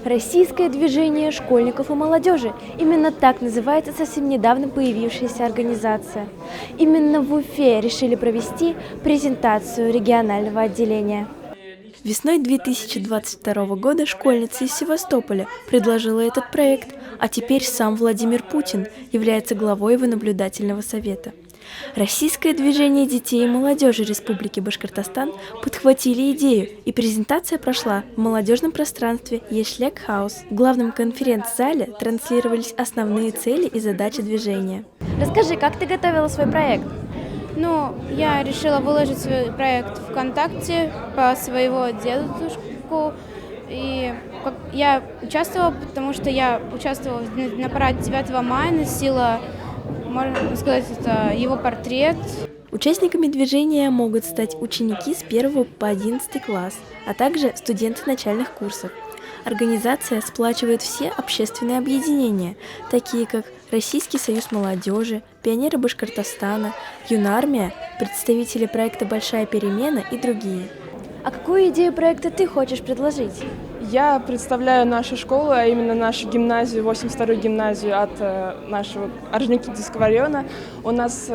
Российское движение школьников и молодежи. Именно так называется совсем недавно появившаяся организация. Именно в Уфе решили провести презентацию регионального отделения. Весной 2022 года школьница из Севастополя предложила этот проект, а теперь сам Владимир Путин является главой его наблюдательного совета. Российское движение детей и молодежи Республики Башкортостан подхватили идею, и презентация прошла в молодежном пространстве Ешлек Хаус. В главном конференц-зале транслировались основные цели и задачи движения. Расскажи, как ты готовила свой проект? Я решила выложить свой проект ВКонтакте по своего дедушку. И я участвовала, потому что я участвовала на параде 9 мая, носила, можно сказать, это его портрет. Участниками движения могут стать ученики с 1 по 11 класс, а также студенты начальных курсов. Организация сплачивает все общественные объединения, такие как Российский союз молодежи, Пионеры Башкортостана, Юнармия, представители проекта «Большая перемена» и другие. А какую идею проекта ты хочешь предложить? Я представляю нашу школу, а именно нашу гимназию, 82-ю гимназию от нашего Орджоникидзевского района. У нас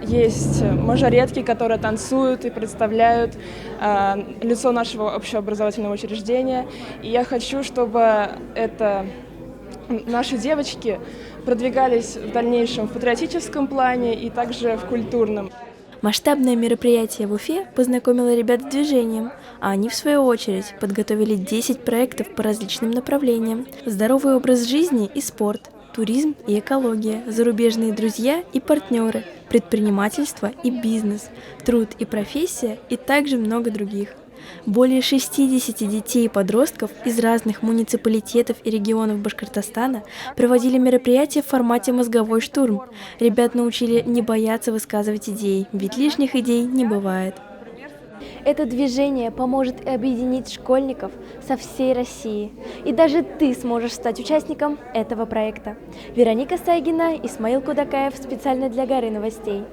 есть мажоретки, которые танцуют и представляют лицо нашего общеобразовательного учреждения. И я хочу, чтобы наши девочки продвигались в дальнейшем в патриотическом плане и также в культурном. Масштабное мероприятие в Уфе познакомило ребят с движением, а они, в свою очередь, подготовили 10 проектов по различным направлениям: здоровый образ жизни и спорт, туризм и экология, зарубежные друзья и партнеры, предпринимательство и бизнес, труд и профессия и также много других. Более 60 детей и подростков из разных муниципалитетов и регионов Башкортостана проводили мероприятия в формате «Мозговой штурм». Ребят научили не бояться высказывать идеи, ведь лишних идей не бывает. Это движение поможет объединить школьников со всей России. И даже ты сможешь стать участником этого проекта. Вероника Сайгина, Исмаил Кудакаев, специально для Горы новостей.